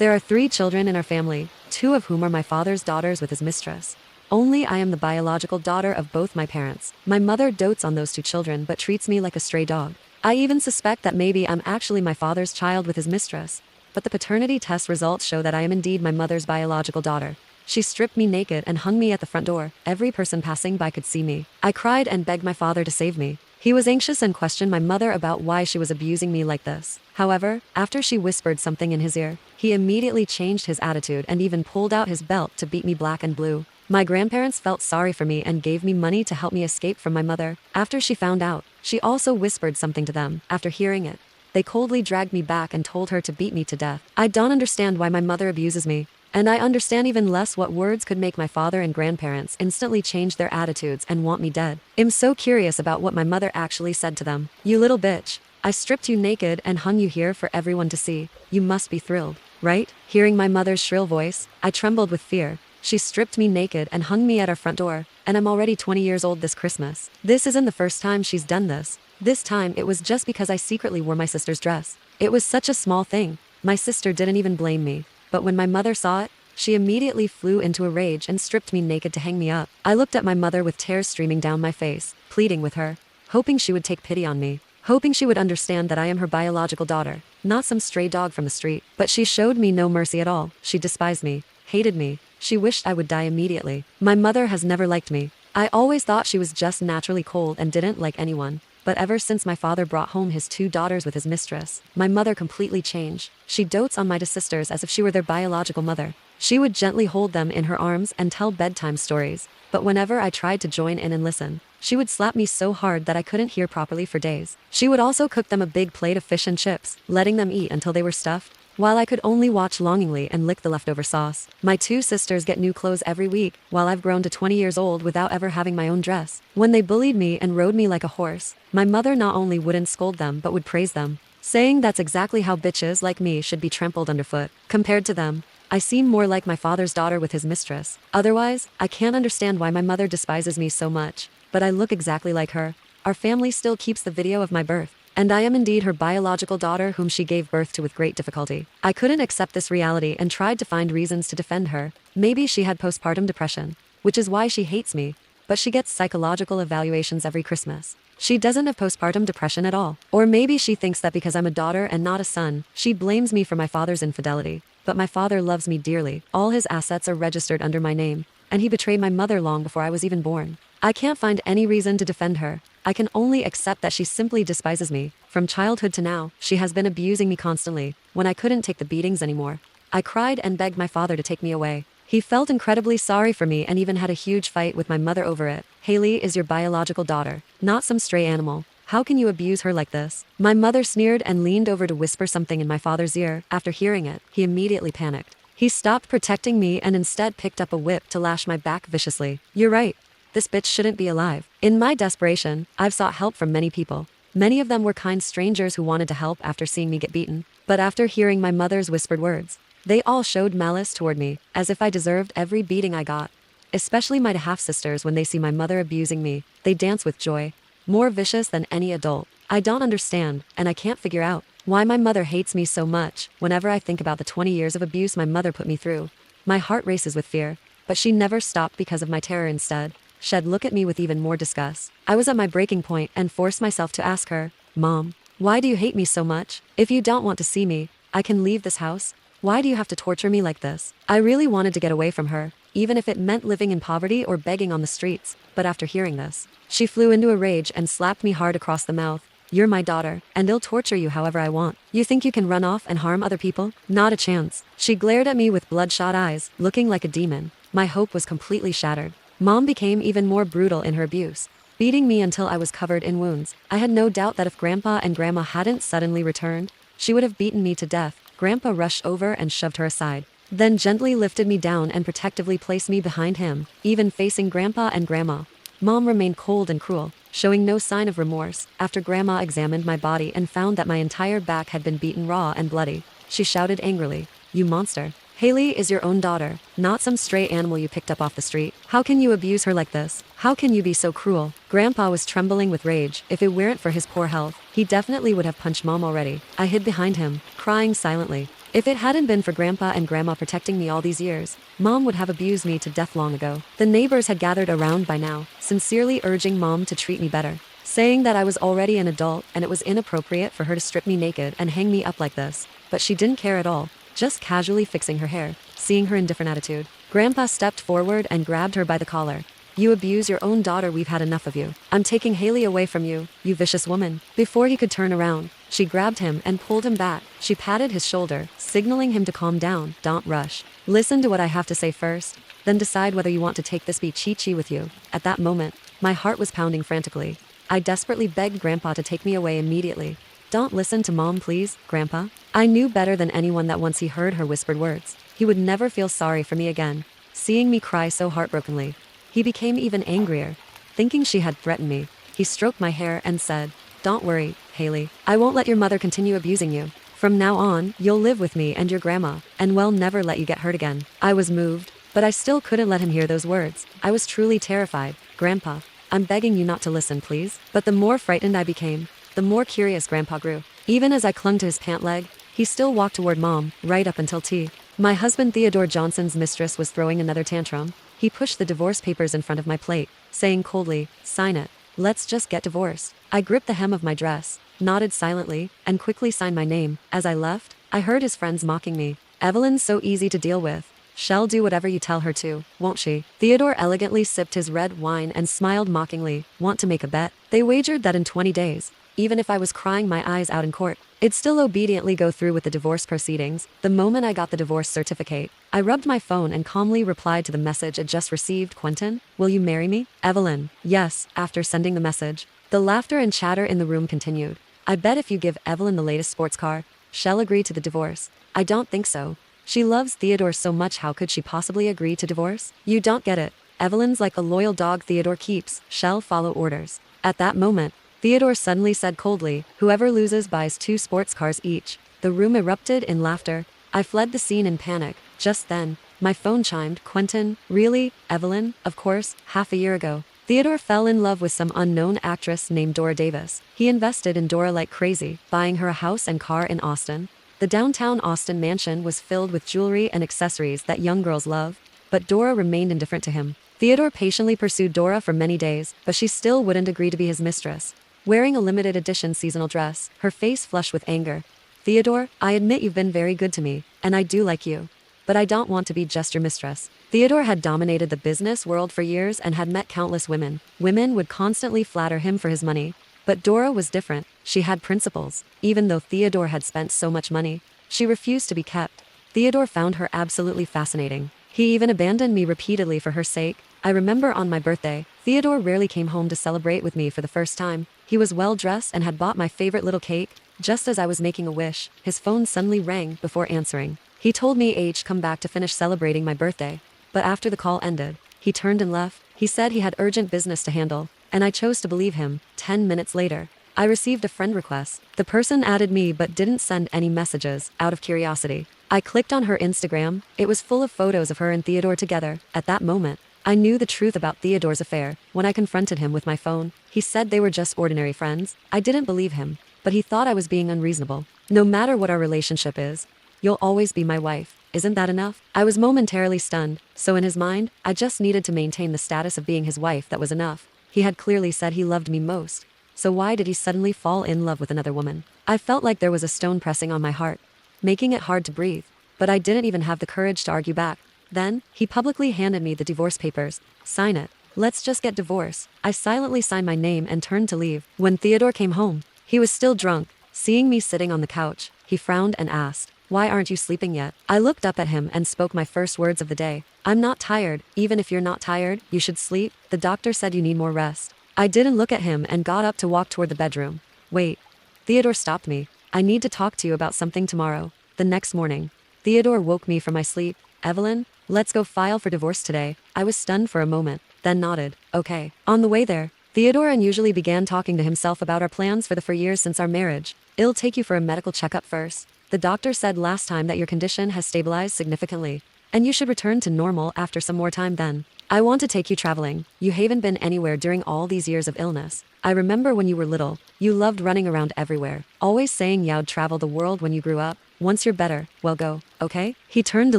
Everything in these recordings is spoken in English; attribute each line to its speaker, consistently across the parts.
Speaker 1: There are 3 children in our family, 2 of whom are my father's daughters with his mistress. Only I am the biological daughter of both my parents. My mother dotes on those 2 children but treats me like a stray dog. I even suspect that maybe I'm actually my father's child with his mistress. But the paternity test results show that I am indeed my mother's biological daughter. She stripped me naked and hung me at the front door. Every person passing by could see me. I cried and begged my father to save me. He was anxious and questioned my mother about why she was abusing me like this. However, after she whispered something in his ear, he immediately changed his attitude and even pulled out his belt to beat me black and blue. My grandparents felt sorry for me and gave me money to help me escape from my mother. After she found out, she also whispered something to them. After hearing it, they coldly dragged me back and told her to beat me to death. I don't understand why my mother abuses me. And I understand even less what words could make my father and grandparents instantly change their attitudes and want me dead. I'm so curious about what my mother actually said to them. You little bitch. I stripped you naked and hung you here for everyone to see. You must be thrilled, right? Hearing my mother's shrill voice, I trembled with fear. She stripped me naked and hung me at our front door, and I'm already 20 years old this Christmas. This isn't the first time she's done this. This time it was just because I secretly wore my sister's dress. It was such a small thing. My sister didn't even blame me. But when my mother saw it, she immediately flew into a rage and stripped me naked to hang me up. I looked at my mother with tears streaming down my face, pleading with her, hoping she would take pity on me, hoping she would understand that I am her biological daughter, not some stray dog from the street. But she showed me no mercy at all. She despised me, hated me. She wished I would die immediately. My mother has never liked me. I always thought she was just naturally cold and didn't like anyone. But ever since my father brought home his 2 daughters with his mistress, my mother completely changed. She dotes on my 2 sisters as if she were their biological mother. She would gently hold them in her arms and tell bedtime stories. But whenever I tried to join in and listen, she would slap me so hard that I couldn't hear properly for days. She would also cook them a big plate of fish and chips, letting them eat until they were stuffed, while I could only watch longingly and lick the leftover sauce. My 2 sisters get new clothes every week, while I've grown to 20 years old without ever having my own dress. When they bullied me and rode me like a horse, my mother not only wouldn't scold them but would praise them, saying that's exactly how bitches like me should be trampled underfoot. Compared to them, I seem more like my father's daughter with his mistress. Otherwise, I can't understand why my mother despises me so much. But I look exactly like her. Our family still keeps the video of my birth. And I am indeed her biological daughter whom she gave birth to with great difficulty. I couldn't accept this reality and tried to find reasons to defend her. Maybe she had postpartum depression, which is why she hates me. But she gets psychological evaluations every Christmas. She doesn't have postpartum depression at all. Or maybe she thinks that because I'm a daughter and not a son, she blames me for my father's infidelity. But my father loves me dearly. All his assets are registered under my name, and he betrayed my mother long before I was even born. I can't find any reason to defend her. I can only accept that she simply despises me. From childhood to now, she has been abusing me constantly. When I couldn't take the beatings anymore, I cried and begged my father to take me away. He felt incredibly sorry for me and even had a huge fight with my mother over it. Haley is your biological daughter, not some stray animal. How can you abuse her like this? My mother sneered and leaned over to whisper something in my father's ear. After hearing it, he immediately panicked. He stopped protecting me and instead picked up a whip to lash my back viciously. You're right. This bitch shouldn't be alive. In my desperation, I've sought help from many people. Many of them were kind strangers who wanted to help after seeing me get beaten. But after hearing my mother's whispered words, they all showed malice toward me, as if I deserved every beating I got. Especially my half-sisters. When they see my mother abusing me, they dance with joy, more vicious than any adult. I don't understand, and I can't figure out why my mother hates me so much. Whenever I think about the 20 years of abuse my mother put me through, my heart races with fear. But she never stopped because of my terror. Instead, she'd look at me with even more disgust. I was at my breaking point and forced myself to ask her, Mom, why do you hate me so much? If you don't want to see me, I can leave this house. Why do you have to torture me like this? I really wanted to get away from her, even if it meant living in poverty or begging on the streets. But after hearing this, she flew into a rage and slapped me hard across the mouth. You're my daughter, and I'll torture you however I want. You think you can run off and harm other people? Not a chance. She glared at me with bloodshot eyes, looking like a demon. My hope was completely shattered. Mom became even more brutal in her abuse, beating me until I was covered in wounds. I had no doubt that if Grandpa and Grandma hadn't suddenly returned, she would have beaten me to death. Grandpa rushed over and shoved her aside, then gently lifted me down and protectively placed me behind him, even facing Grandpa and Grandma. Mom remained cold and cruel, showing no sign of remorse. After Grandma examined my body and found that my entire back had been beaten raw and bloody, she shouted angrily, You monster. Haley is your own daughter, not some stray animal you picked up off the street. How can you abuse her like this? How can you be so cruel? Grandpa was trembling with rage. If it weren't for his poor health, he definitely would have punched Mom already. I hid behind him, crying silently. If it hadn't been for Grandpa and Grandma protecting me all these years, Mom would have abused me to death long ago. The neighbors had gathered around by now, sincerely urging Mom to treat me better, saying that I was already an adult and it was inappropriate for her to strip me naked and hang me up like this. But she didn't care at all, just casually fixing her hair. Seeing her indifferent attitude, Grandpa stepped forward and grabbed her by the collar. "You abuse your own daughter, we've had enough of you. I'm taking Haley away from you, you vicious woman." Before he could turn around, she grabbed him and pulled him back. She patted his shoulder, signaling him to calm down. "Don't rush. Listen to what I have to say first, then decide whether you want to take this Chi-Chi with you." At that moment, my heart was pounding frantically. I desperately begged Grandpa to take me away immediately. "Don't listen to Mom, please, Grandpa." I knew better than anyone that once he heard her whispered words, he would never feel sorry for me again. Seeing me cry so heartbrokenly, he became even angrier. Thinking she had threatened me, he stroked my hair and said, "Don't worry, Haley. I won't let your mother continue abusing you. From now on, you'll live with me and your grandma, and we'll never let you get hurt again." I was moved, but I still couldn't let him hear those words. I was truly terrified. "Grandpa, I'm begging you not to listen, please." But the more frightened I became, the more curious Grandpa grew. Even as I clung to his pant leg, he still walked toward Mom, right up until tea. My husband Theodore Johnson's mistress was throwing another tantrum. He pushed the divorce papers in front of my plate, saying coldly, "Sign it. Let's just get divorced." I gripped the hem of my dress, nodded silently, and quickly signed my name. As I left, I heard his friends mocking me. "Evelyn's so easy to deal with. She'll do whatever you tell her to, won't she?" Theodore elegantly sipped his red wine and smiled mockingly. "Want to make a bet?" They wagered that in 20 days, even if I was crying my eyes out in court, I'd still obediently go through with the divorce proceedings. The moment I got the divorce certificate, I rubbed my phone and calmly replied to the message I'd just received. "Quentin, will you marry me?" "Evelyn, yes." After sending the message, the laughter and chatter in the room continued. "I bet if you give Evelyn the latest sports car, she'll agree to the divorce." "I don't think so. She loves Theodore so much, how could she possibly agree to divorce?" "You don't get it. Evelyn's like a loyal dog Theodore keeps. She'll follow orders." At that moment, Theodore suddenly said coldly, "Whoever loses buys 2 sports cars each." The room erupted in laughter. I fled the scene in panic. Just then, my phone chimed. "Quentin, really? Evelyn? Of course, half a year ago, Theodore fell in love with some unknown actress named Dora Davis. He invested in Dora like crazy, buying her a house and car in Austin. The downtown Austin mansion was filled with jewelry and accessories that young girls love, but Dora remained indifferent to him. Theodore patiently pursued Dora for many days, but she still wouldn't agree to be his mistress. Wearing a limited edition seasonal dress, her face flushed with anger. "Theodore, I admit you've been very good to me, and I do like you. But I don't want to be just your mistress." Theodore had dominated the business world for years and had met countless women. Women would constantly flatter him for his money. But Dora was different. She had principles. Even though Theodore had spent so much money, she refused to be kept. Theodore found her absolutely fascinating. He even abandoned me repeatedly for her sake. I remember on my birthday, Theodore rarely came home to celebrate with me for the first time. He was well dressed and had bought my favorite little cake. Just as I was making a wish, his phone suddenly rang. Before answering, he told me he'd come back to finish celebrating my birthday. But after the call ended, he turned and left. He said he had urgent business to handle, and I chose to believe him. 10 minutes later, I received a friend request. The person added me but didn't send any messages. Out of curiosity, I clicked on her Instagram. It was full of photos of her and Theodore together. At that moment, I knew the truth about Theodore's affair. When I confronted him with my phone, he said they were just ordinary friends. I didn't believe him, but he thought I was being unreasonable. "No matter what our relationship is, you'll always be my wife. Isn't that enough?" I was momentarily stunned, so in his mind, I just needed to maintain the status of being his wife. That was enough. He had clearly said he loved me most, so why did he suddenly fall in love with another woman? I felt like there was a stone pressing on my heart, making it hard to breathe, but I didn't even have the courage to argue back. Then, he publicly handed me the divorce papers. "Sign it. Let's just get divorced." I silently signed my name and turned to leave. When Theodore came home, he was still drunk. Seeing me sitting on the couch, he frowned and asked, "Why aren't you sleeping yet?" I looked up at him and spoke my first words of the day. "I'm not tired. Even if you're not tired, you should sleep. The doctor said you need more rest." I didn't look at him and got up to walk toward the bedroom. "Wait." Theodore stopped me. "I need to talk to you about something tomorrow." The next morning, Theodore woke me from my sleep. "Evelyn, let's go file for divorce today." I was stunned for a moment, then nodded. "Okay." On the way there, Theodore unusually began talking to himself about our plans for the 4 years since our marriage. "It'll take you for a medical checkup first. The doctor said last time that your condition has stabilized significantly, and you should return to normal after some more time then. I want to take you traveling. You haven't been anywhere during all these years of illness. I remember when you were little, you loved running around everywhere, always saying you'd travel the world when you grew up. Once you're better, well go, okay? He turned to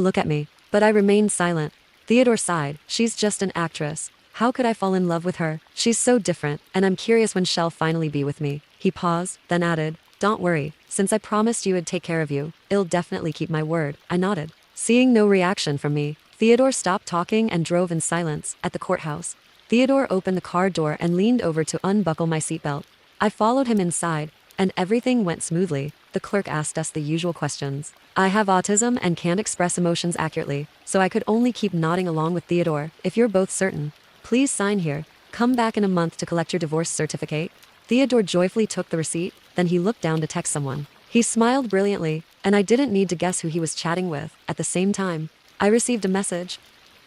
Speaker 1: look at me, but I remained silent. Theodore sighed. She's just an actress. How could I fall in love with her? She's so different, and I'm curious when she'll finally be with me. He paused, then added, don't worry, since I promised you I'd take care of you, I'll definitely keep my word. I nodded. Seeing no reaction from me, Theodore stopped talking and drove in silence. At the courthouse, Theodore opened the car door and leaned over to unbuckle my seatbelt. I followed him inside, and everything went smoothly. The clerk asked us the usual questions. I have autism and can't express emotions accurately, so I could only keep nodding along with Theodore. If you're both certain, please sign here. Come back in a month to collect your divorce certificate. Theodore joyfully took the receipt, then he looked down to text someone. He smiled brilliantly, and I didn't need to guess who he was chatting with. At the same time, I received a message.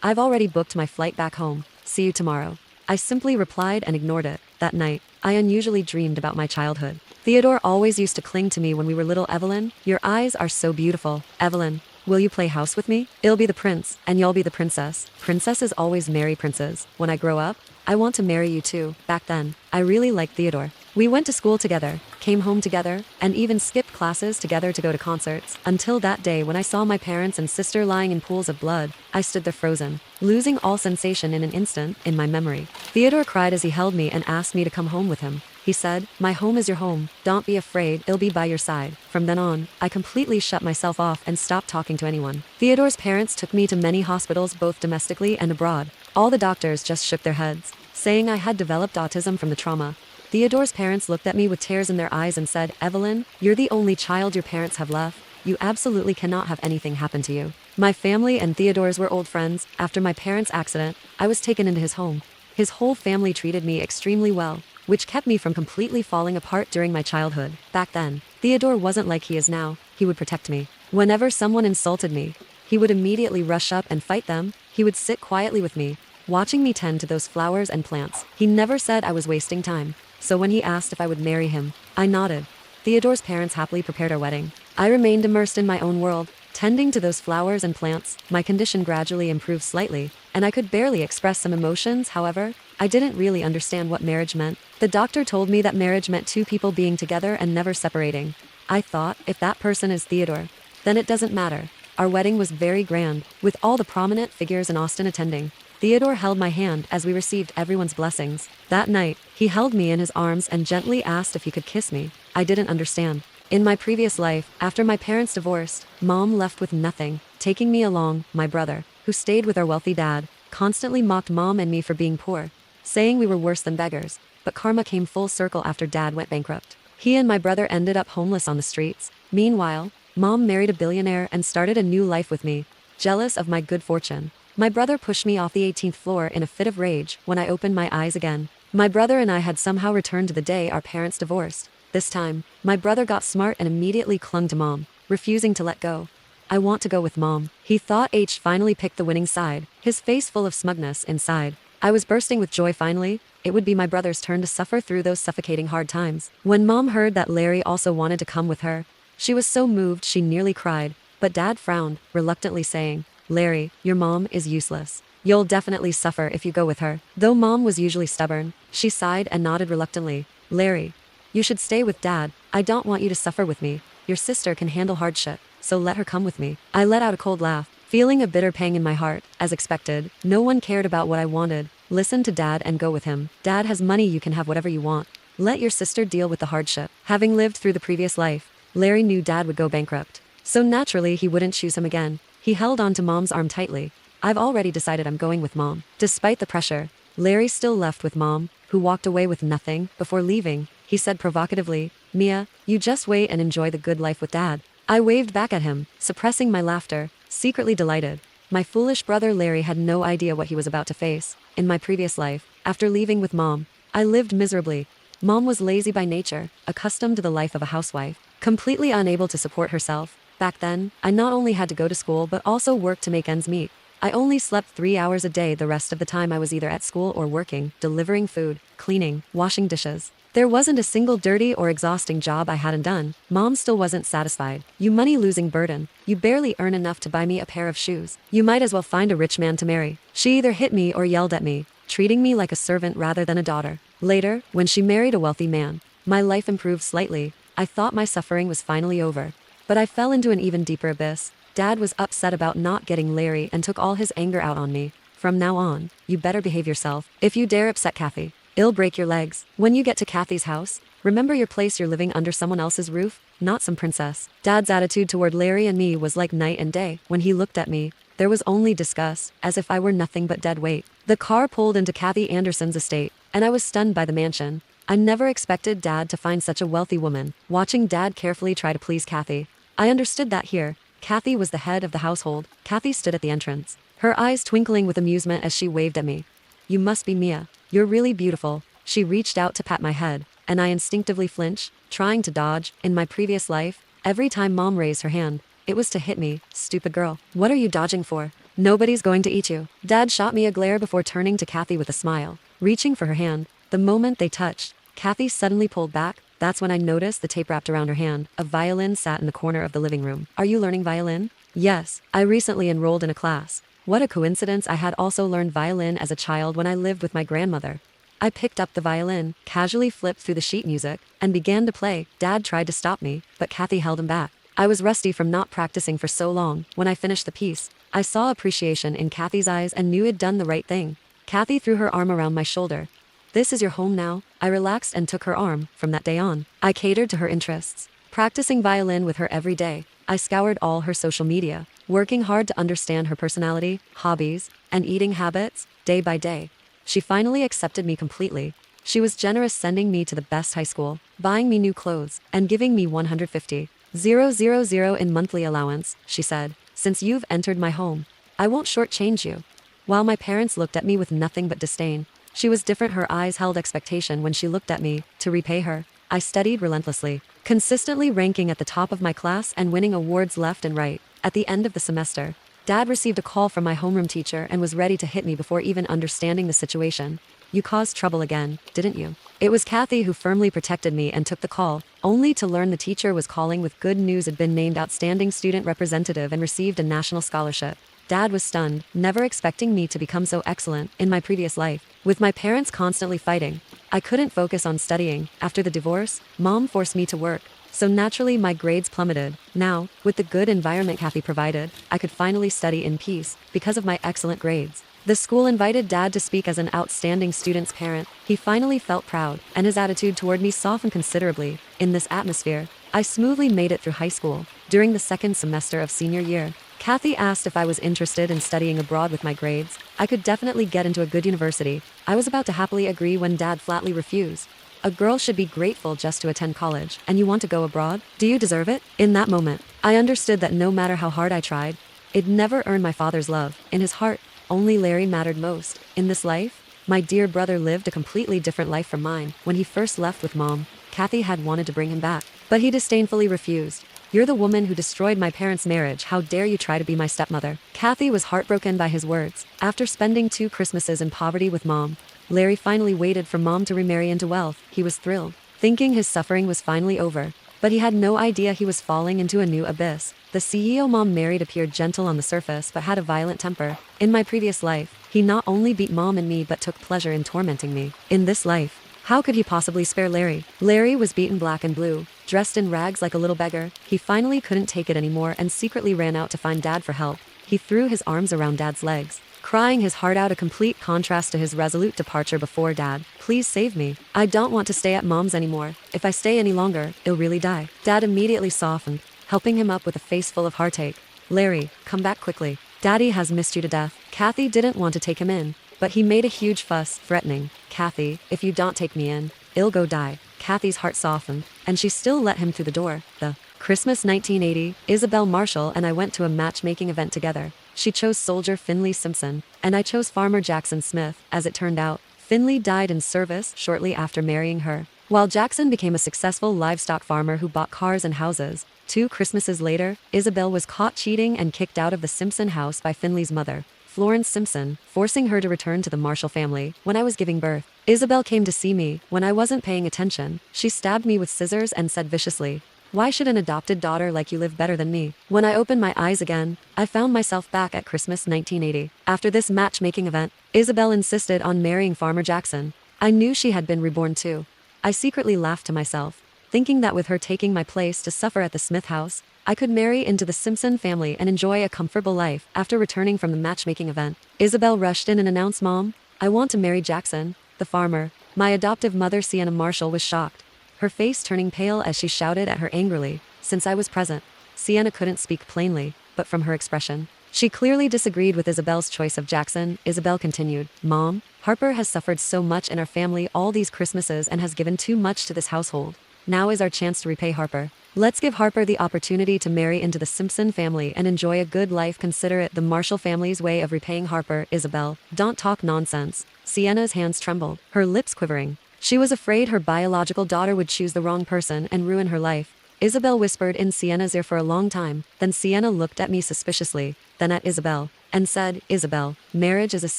Speaker 1: I've already booked my flight back home. See you tomorrow. I simply replied and ignored it. That night, I unusually dreamed about my childhood. Theodore always used to cling to me when we were little. Evelyn, your eyes are so beautiful. Evelyn, will you play house with me? I'll be the prince, and you'll be the princess. Princesses always marry princes. When I grow up, I want to marry you too. Back then, I really liked Theodore. We went to school together, came home together, and even skipped classes together to go to concerts. Until that day when I saw my parents and sister lying in pools of blood, I stood there frozen, losing all sensation in an instant. In my memory, Theodore cried as he held me and asked me to come home with him. He said, my home is your home. Don't be afraid, I'll be by your side. From then on, I completely shut myself off and stopped talking to anyone. Theodore's parents took me to many hospitals both domestically and abroad. All the doctors just shook their heads, saying I had developed autism from the trauma. Theodore's parents looked at me with tears in their eyes and said, Evelyn, you're the only child your parents have left. You absolutely cannot have anything happen to you. My family and Theodore's were old friends. After my parents' accident, I was taken into his home. His whole family treated me extremely well, which kept me from completely falling apart during my childhood. Back then, Theodore wasn't like he is now. He would protect me. Whenever someone insulted me, he would immediately rush up and fight them. He would sit quietly with me, watching me tend to those flowers and plants. He never said I was wasting time. So when he asked if I would marry him, I nodded. Theodore's parents happily prepared our wedding. I remained immersed in my own world, tending to those flowers and plants. My condition gradually improved slightly, and I could barely express some emotions. However, I didn't really understand what marriage meant. The doctor told me that marriage meant two people being together and never separating. I thought, if that person is Theodore, then it doesn't matter. Our wedding was very grand, with all the prominent figures in Austin attending. Theodore held my hand as we received everyone's blessings. That night, he held me in his arms and gently asked if he could kiss me. I didn't understand. In my previous life, after my parents divorced, Mom left with nothing, taking me along. My brother, who stayed with our wealthy dad, constantly mocked Mom and me for being poor, saying we were worse than beggars. But karma came full circle after Dad went bankrupt. He and my brother ended up homeless on the streets. Meanwhile, Mom married a billionaire and started a new life with me, jealous of my good fortune. My brother pushed me off the 18th floor in a fit of rage. When I opened my eyes again, my brother and I had somehow returned to the day our parents divorced. This time, my brother got smart and immediately clung to Mom, refusing to let go. I want to go with Mom. He thought H finally picked the winning side, his face full of smugness inside. I was bursting with joy. Finally, it would be my brother's turn to suffer through those suffocating hard times. When Mom heard that Larry also wanted to come with her, she was so moved she nearly cried, but Dad frowned, reluctantly saying, Larry, your mom is useless. You'll definitely suffer if you go with her. Though Mom was usually stubborn, she sighed and nodded reluctantly. Larry, you should stay with Dad. I don't want you to suffer with me. Your sister can handle hardship, so let her come with me. I let out a cold laugh, feeling a bitter pang in my heart. As expected, no one cared about what I wanted. Listen to Dad and go with him. Dad has money, you can have whatever you want. Let your sister deal with the hardship. Having lived through the previous life, Larry knew Dad would go bankrupt, so naturally he wouldn't choose him again. He held on to Mom's arm tightly. I've already decided I'm going with Mom. Despite the pressure, Larry still left with Mom, who walked away with nothing. Before leaving, he said provocatively, Mia, you just wait and enjoy the good life with Dad. I waved back at him, suppressing my laughter, secretly delighted. My foolish brother Larry had no idea what he was about to face. In my previous life, after leaving with Mom, I lived miserably. Mom was lazy by nature, accustomed to the life of a housewife, completely unable to support herself. Back then, I not only had to go to school but also work to make ends meet. I only slept 3 hours a day. The rest of the time I was either at school or working, delivering food, cleaning, washing dishes. There wasn't a single dirty or exhausting job I hadn't done. Mom still wasn't satisfied. You money-losing burden. You barely earn enough to buy me a pair of shoes. You might as well find a rich man to marry. She either hit me or yelled at me, treating me like a servant rather than a daughter. Later, when she married a wealthy man, my life improved slightly. I thought my suffering was finally over. But I fell into an even deeper abyss. Dad was upset about not getting Larry and took all his anger out on me. From now on, you better behave yourself. If you dare upset Kathy, it'll break your legs. When you get to Kathy's house, remember your place. You're living under someone else's roof, not some princess. Dad's attitude toward Larry and me was like night and day. When he looked at me, there was only disgust, as if I were nothing but dead weight. The car pulled into Kathy Anderson's estate, and I was stunned by the mansion. I never expected Dad to find such a wealthy woman. Watching Dad carefully try to please Kathy, I understood that here, Kathy was the head of the household. Kathy stood at the entrance, her eyes twinkling with amusement as she waved at me. You must be Mia. You're really beautiful. She reached out to pat my head, and I instinctively flinched, trying to dodge. In my previous life, every time Mom raised her hand, it was to hit me. Stupid girl. What are you dodging for? Nobody's going to eat you. Dad shot me a glare before turning to Kathy with a smile, reaching for her hand. The moment they touched, Kathy suddenly pulled back. That's when I noticed the tape wrapped around her hand. A violin sat in the corner of the living room. Are you learning violin? Yes, I recently enrolled in a class. What a coincidence. I had also learned violin as a child when I lived with my grandmother. I picked up the violin, casually flipped through the sheet music, and began to play. Dad tried to stop me, but Kathy held him back. I was rusty from not practicing for so long. When I finished the piece, I saw appreciation in Kathy's eyes and knew I'd done the right thing. Kathy threw her arm around my shoulder. This is your home now. I relaxed and took her arm. From that day on, I catered to her interests, practicing violin with her every day. I scoured all her social media, working hard to understand her personality, hobbies, and eating habits, day by day. She finally accepted me completely. She was generous, sending me to the best high school, buying me new clothes, and giving me $150,000 in monthly allowance. She said, since you've entered my home, I won't shortchange you. While my parents looked at me with nothing but disdain, she was different. Her eyes held expectation when she looked at me. To repay her, I studied relentlessly, consistently ranking at the top of my class and winning awards left and right. At the end of the semester, Dad received a call from my homeroom teacher and was ready to hit me before even understanding the situation. You caused trouble again, didn't you? It was Kathy who firmly protected me and took the call, only to learn the teacher was calling with good news. Had been named outstanding student representative and received a national scholarship. Dad was stunned, never expecting me to become so excellent. In my previous life, with my parents constantly fighting, I couldn't focus on studying. After the divorce, Mom forced me to work, so naturally my grades plummeted. Now, with the good environment Kathy provided, I could finally study in peace because of my excellent grades. The school invited Dad to speak as an outstanding student's parent. He finally felt proud, and his attitude toward me softened considerably. In this atmosphere, I smoothly made it through high school. During the second semester of senior year, Kathy asked if I was interested in studying abroad. With my grades, I could definitely get into a good university. I was about to happily agree when Dad flatly refused. A girl should be grateful just to attend college, and you want to go abroad? Do you deserve it? In that moment, I understood that no matter how hard I tried, it'd never earn my father's love. In his heart, only Larry mattered most. In this life, my dear brother lived a completely different life from mine. When he first left with Mom, Kathy had wanted to bring him back, but he disdainfully refused. You're the woman who destroyed my parents' marriage. How dare you try to be my stepmother? Kathy was heartbroken by his words. After spending 2 Christmases in poverty with Mom, Larry finally waited for Mom to remarry into wealth. He was thrilled, thinking his suffering was finally over. But he had no idea he was falling into a new abyss. The CEO Mom married appeared gentle on the surface but had a violent temper. In my previous life, he not only beat Mom and me but took pleasure in tormenting me. In this life, how could he possibly spare Larry? Larry was beaten black and blue, dressed in rags like a little beggar. He finally couldn't take it anymore and secretly ran out to find Dad for help. He threw his arms around Dad's legs, crying his heart out, a complete contrast to his resolute departure before. Dad, please save me. I don't want to stay at Mom's anymore. If I stay any longer, I'll really die. Dad immediately softened, helping him up with a face full of heartache. Larry, come back quickly. Daddy has missed you to death. Kathy didn't want to take him in, but he made a huge fuss, threatening, Kathy, if you don't take me in, I'll go die. Kathy's heart softened, and she still let him through the door. The Christmas 1980, Isabel Marshall and I went to a matchmaking event together. She chose soldier Finley Simpson, and I chose farmer Jackson Smith. As it turned out, Finley died in service shortly after marrying her, while Jackson became a successful livestock farmer who bought cars and houses. 2 Christmases later, Isabel was caught cheating and kicked out of the Simpson house by Finley's mother, Florence Simpson, forcing her to return to the Marshall family. When I was giving birth, Isabel came to see me. When I wasn't paying attention, she stabbed me with scissors and said viciously, "Why should an adopted daughter like you live better than me?" When I opened my eyes again, I found myself back at Christmas 1980. After this matchmaking event, Isabel insisted on marrying Farmer Jackson. I knew she had been reborn too. I secretly laughed to myself, thinking that with her taking my place to suffer at the Smith house, I could marry into the Simpson family and enjoy a comfortable life. After returning from the matchmaking event, Isabel rushed in and announced, "Mom, I want to marry Jackson, the farmer." My adoptive mother, Sienna Marshall, was shocked, her face turning pale as she shouted at her angrily. Since I was present, Sienna couldn't speak plainly, but from her expression, she clearly disagreed with Isabel's choice of Jackson. Isabel continued, "Mom, Harper has suffered so much in our family all these Christmases and has given too much to this household. Now is our chance to repay Harper. Let's give Harper the opportunity to marry into the Simpson family and enjoy a good life. Consider it the Marshall family's way of repaying Harper." "Isabel, don't talk nonsense." Sienna's hands trembled, her lips quivering. She was afraid her biological daughter would choose the wrong person and ruin her life. Isabel whispered in Sienna's ear for a long time, then Sienna looked at me suspiciously, then at Isabel, and said, "Isabel, marriage is a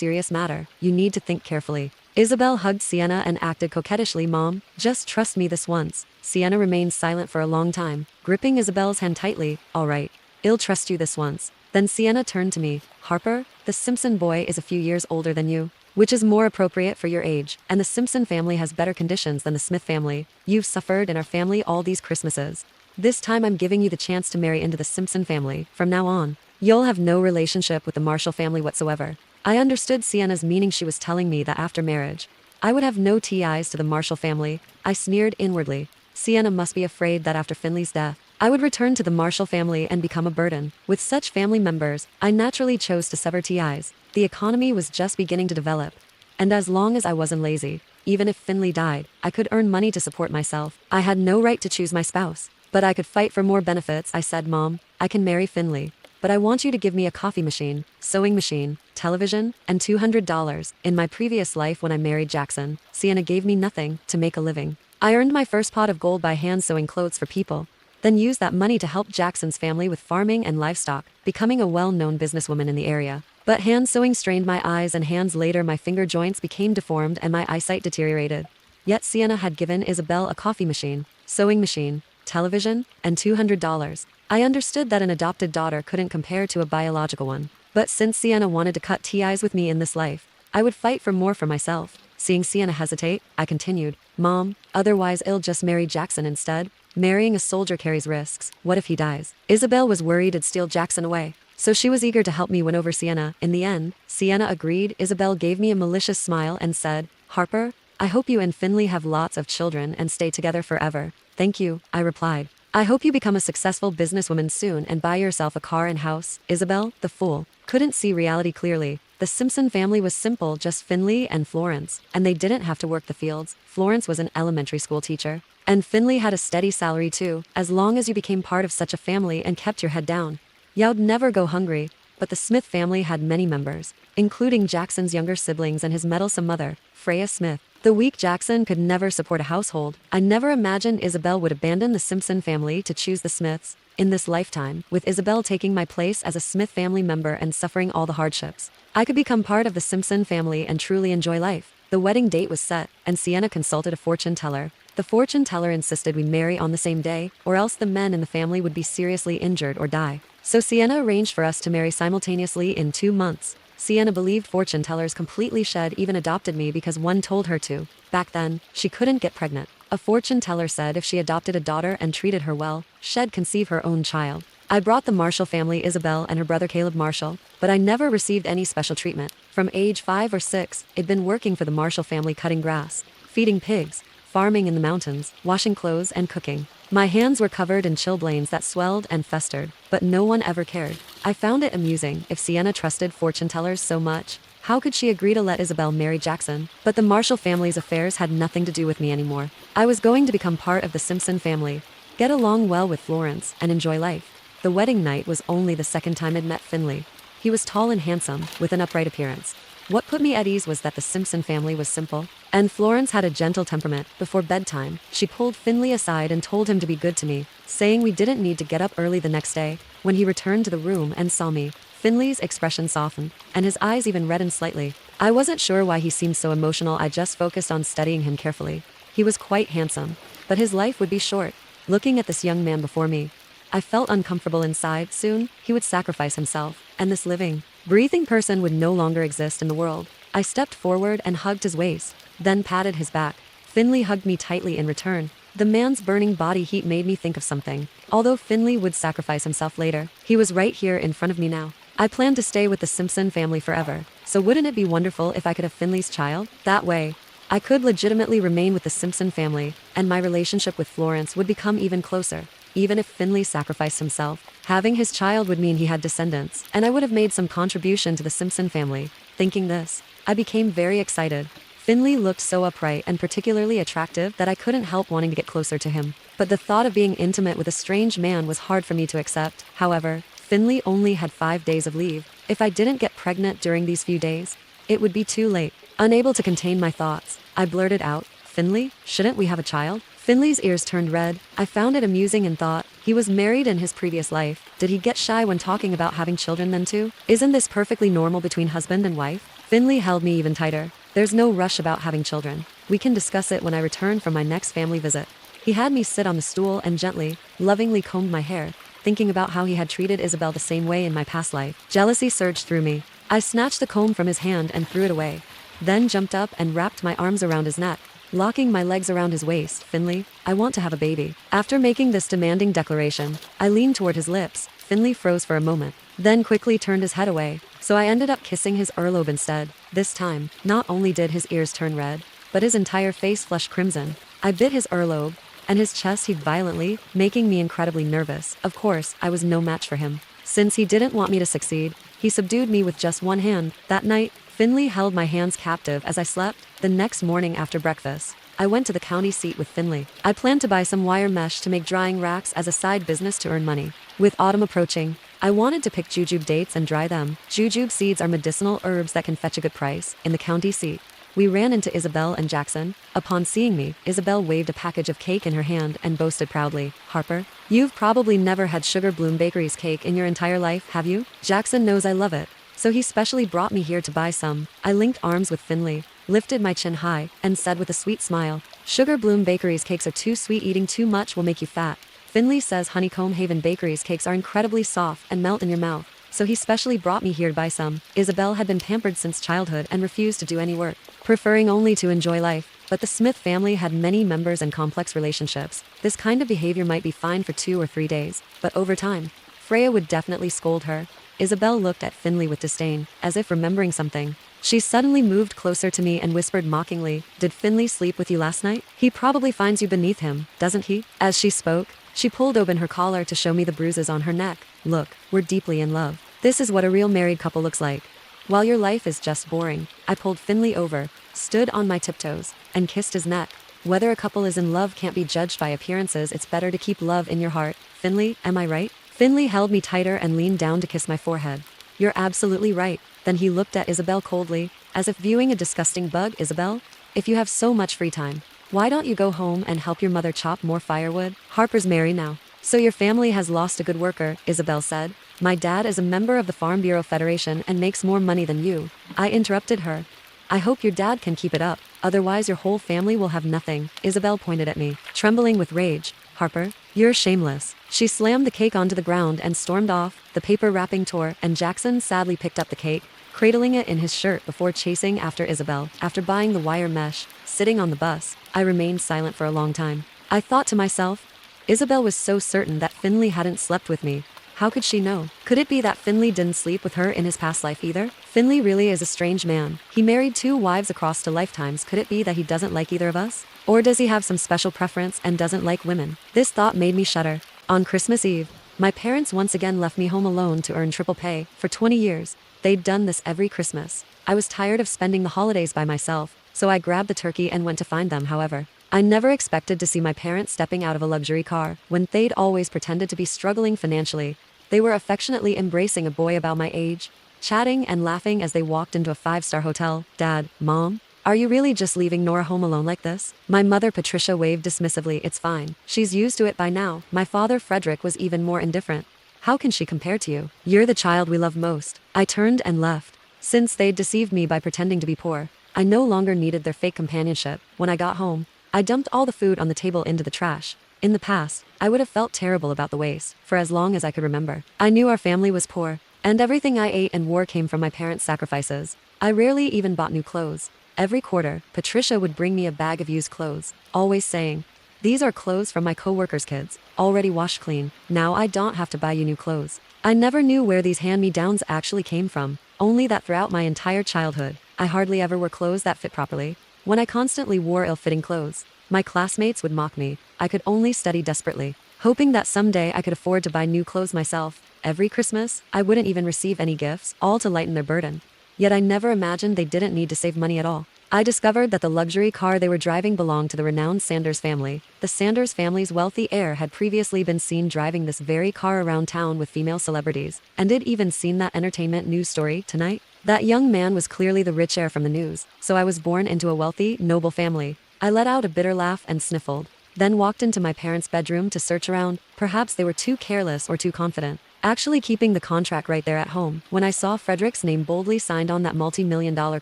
Speaker 1: serious matter. You need to think carefully." Isabel hugged Sienna and acted coquettishly. "Mom, just trust me this once." Sienna remained silent for a long time, gripping Isabel's hand tightly. "All right, I'll trust you this once." Then Sienna turned to me. "Harper, the Simpson boy is a few years older than you, which is more appropriate for your age, and the Simpson family has better conditions than the Smith family. You've suffered in our family all these Christmases. This time I'm giving you the chance to marry into the Simpson family. From now on, you'll have no relationship with the Marshall family whatsoever." I understood Sienna's meaning. She was telling me that after marriage, I would have no ties to the Marshall family. I sneered inwardly. Sienna must be afraid that after Finley's death, I would return to the Marshall family and become a burden. With such family members, I naturally chose to sever ties. The economy was just beginning to develop, and as long as I wasn't lazy, even if Finley died, I could earn money to support myself. I had no right to choose my spouse, but I could fight for more benefits. I said, "Mom, I can marry Finley, but I want you to give me a coffee machine, sewing machine, television, and $200. In my previous life when I married Jackson, Sienna gave me nothing to make a living. I earned my first pot of gold by hand sewing clothes for people, then used that money to help Jackson's family with farming and livestock, becoming a well-known businesswoman in the area. But hand sewing strained my eyes and hands. Later my finger joints became deformed and my eyesight deteriorated. Yet Sienna had given Isabel a coffee machine, sewing machine, television, and $200. I understood that an adopted daughter couldn't compare to a biological one. But since Sienna wanted to cut ties with me in this life, I would fight for more for myself. Seeing Sienna hesitate, I continued, "Mom, otherwise I'll just marry Jackson instead. Marrying a soldier carries risks. What if he dies?" Isabel was worried it'd steal Jackson away, so she was eager to help me win over Sienna. In the end, Sienna agreed. Isabel gave me a malicious smile and said, "Harper, I hope you and Finley have lots of children and stay together forever." "Thank you," I replied. "I hope you become a successful businesswoman soon and buy yourself a car and house." Isabel, the fool, couldn't see reality clearly. The Simpson family was simple, just Finley and Florence, and they didn't have to work the fields. Florence was an elementary school teacher, and Finley had a steady salary too, as long as you became part of such a family and kept your head down. You'd never go hungry. But the Smith family had many members, including Jackson's younger siblings and his meddlesome mother, Freya Smith. The weak Jackson could never support a household. I never imagined Isabel would abandon the Simpson family to choose the Smiths in this lifetime, with Isabel taking my place as a Smith family member and suffering all the hardships. I could become part of the Simpson family and truly enjoy life. The wedding date was set, and Sienna consulted a fortune teller. The fortune teller insisted we marry on the same day, or else the men in the family would be seriously injured or die. So Sienna arranged for us to marry simultaneously in 2 months. Sienna believed fortune tellers completely. She'd even adopted me because one told her to. Back then, she couldn't get pregnant. A fortune teller said if she adopted a daughter and treated her well, she'd conceive her own child. I brought the Marshall family Isabel and her brother Caleb Marshall, but I never received any special treatment. From age 5 or 6, I'd been working for the Marshall family, cutting grass, feeding pigs, farming in the mountains, washing clothes, and cooking. My hands were covered in chilblains that swelled and festered, but no one ever cared. I found it amusing. If Sienna trusted fortune tellers so much, how could she agree to let Isabel marry Jackson? But the Marshall family's affairs had nothing to do with me anymore. I was going to become part of the Simpson family, get along well with Florence, and enjoy life. The wedding night was only the second time I'd met Finley. He was tall and handsome, with an upright appearance. What put me at ease was that the Simpson family was simple, and Florence had a gentle temperament. Before bedtime, she pulled Finley aside and told him to be good to me, saying we didn't need to get up early the next day. When he returned to the room and saw me, Finley's expression softened, and his eyes even reddened slightly. I wasn't sure why he seemed so emotional. I just focused on studying him carefully. He was quite handsome, but his life would be short. Looking at this young man before me, I felt uncomfortable inside. Soon, he would sacrifice himself, and this living, breathing person would no longer exist in the world. I stepped forward and hugged his waist, then patted his back. Finley hugged me tightly in return. The man's burning body heat made me think of something. Although Finley would sacrifice himself later, he was right here in front of me now. I planned to stay with the Simpson family forever, so wouldn't it be wonderful if I could have Finley's child? That way, I could legitimately remain with the Simpson family, and my relationship with Florence would become even closer. Even if Finley sacrificed himself, having his child would mean he had descendants, and I would have made some contribution to the Simpson family. Thinking this, I became very excited. Finley looked so upright and particularly attractive that I couldn't help wanting to get closer to him. But the thought of being intimate with a strange man was hard for me to accept. However, Finley only had 5 days of leave. If I didn't get pregnant during these few days, it would be too late. Unable to contain my thoughts, I blurted out, "Finley, shouldn't we have a child?" Finley's ears turned red. I found it amusing and thought, he was married in his previous life. Did he get shy when talking about having children then too? Isn't this perfectly normal between husband and wife? Finley held me even tighter. There's no rush about having children. We can discuss it when I return from my next family visit. He had me sit on the stool and gently, lovingly combed my hair, thinking about how he had treated Isabel the same way in my past life. Jealousy surged through me. I snatched the comb from his hand and threw it away, then jumped up and wrapped my arms around his neck, locking my legs around his waist. "Finley, I want to have a baby." After making this demanding declaration, I leaned toward his lips. Finley froze for a moment, then quickly turned his head away, so I ended up kissing his earlobe instead. This time, not only did his ears turn red, but his entire face flushed crimson. I bit his earlobe, and his chest heaved violently, making me incredibly nervous. Of course, I was no match for him. Since he didn't want me to succeed, he subdued me with just one hand. That night, Finley held my hands captive as I slept. The next morning after breakfast, I went to the county seat with Finley. I planned to buy some wire mesh to make drying racks as a side business to earn money. With autumn approaching, I wanted to pick jujube dates and dry them. Jujube seeds are medicinal herbs that can fetch a good price. In the county seat, we ran into Isabel and Jackson. Upon seeing me, Isabel waved a package of cake in her hand and boasted proudly, "Harper, you've probably never had Sugar Bloom Bakery's cake in your entire life, have you? Jackson knows I love it, so he specially brought me here to buy some." I linked arms with Finley, lifted my chin high, and said with a sweet smile, "Sugar Bloom Bakery's cakes are too sweet. Eating too much will make you fat." Finley says Honeycomb Haven Bakery's cakes are incredibly soft and melt in your mouth, so he specially brought me here to buy some. Isabel had been pampered since childhood and refused to do any work, preferring only to enjoy life. But the Smith family had many members and complex relationships. This kind of behavior might be fine for 2 or 3 days, but over time, Freya would definitely scold her. Isabel looked at Finley with disdain, as if remembering something. She suddenly moved closer to me and whispered mockingly, "Did Finley sleep with you last night? He probably finds you beneath him, doesn't he?" As she spoke, she pulled open her collar to show me the bruises on her neck. "Look, we're deeply in love. This is what a real married couple looks like. While your life is just boring." I pulled Finley over, stood on my tiptoes, and kissed his neck. Whether a couple is in love can't be judged by appearances. It's better to keep love in your heart. "Finley, am I right?" Finley held me tighter and leaned down to kiss my forehead. "You're absolutely right." Then he looked at Isabel coldly, as if viewing a disgusting bug. "Isabel, if you have so much free time, why don't you go home and help your mother chop more firewood? Harper's married now, so your family has lost a good worker," Isabel said. "My dad is a member of the Farm Bureau Federation and makes more money than you." I interrupted her. "I hope your dad can keep it up, otherwise your whole family will have nothing." Isabel pointed at me, trembling with rage. "Harper, you're shameless." She slammed the cake onto the ground and stormed off. The paper wrapping tore, and Jackson sadly picked up the cake, cradling it in his shirt before chasing after Isabel. After buying the wire mesh, sitting on the bus, I remained silent for a long time. I thought to myself, Isabel was so certain that Finley hadn't slept with me. How could she know? Could it be that Finley didn't sleep with her in his past life either? Finley really is a strange man. He married 2 wives across 2 lifetimes. Could it be that he doesn't like either of us? Or does he have some special preference and doesn't like women? This thought made me shudder. On Christmas Eve, my parents once again left me home alone to earn triple pay. For 20 years, they'd done this every Christmas. I was tired of spending the holidays by myself, so I grabbed the turkey and went to find them. However, I never expected to see my parents stepping out of a luxury car when they'd always pretended to be struggling financially. They were affectionately embracing a boy about my age, chatting and laughing as they walked into a 5-star hotel. "Dad, Mom, are you really just leaving Nora home alone like this?" My mother Patricia waved dismissively. "It's fine. She's used to it by now." My father Frederick was even more indifferent. "How can she compare to you? You're the child we love most." I turned and left. Since they'd deceived me by pretending to be poor, I no longer needed their fake companionship. When I got home, I dumped all the food on the table into the trash. In the past, I would have felt terrible about the waste, for as long as I could remember. I knew our family was poor, and everything I ate and wore came from my parents' sacrifices. I rarely even bought new clothes. Every quarter, Patricia would bring me a bag of used clothes, always saying, These are clothes from my co-workers' kids, already washed clean. Now I don't have to buy you new clothes. I never knew where these hand-me-downs actually came from, only that throughout my entire childhood, I hardly ever wore clothes that fit properly. When I constantly wore ill-fitting clothes, my classmates would mock me. I could only study desperately, hoping that someday I could afford to buy new clothes myself. Every Christmas, I wouldn't even receive any gifts, all to lighten their burden. Yet I never imagined they didn't need to save money at all. I discovered that the luxury car they were driving belonged to the renowned Sanders family. The Sanders family's wealthy heir had previously been seen driving this very car around town with female celebrities, and had even seen that entertainment news story tonight. That young man was clearly the rich heir from the news, so I was born into a wealthy, noble family. I let out a bitter laugh and sniffled, then walked into my parents' bedroom to search around. Perhaps they were too careless or too confident, actually keeping the contract right there at home. When I saw Frederick's name boldly signed on that multi-million-dollar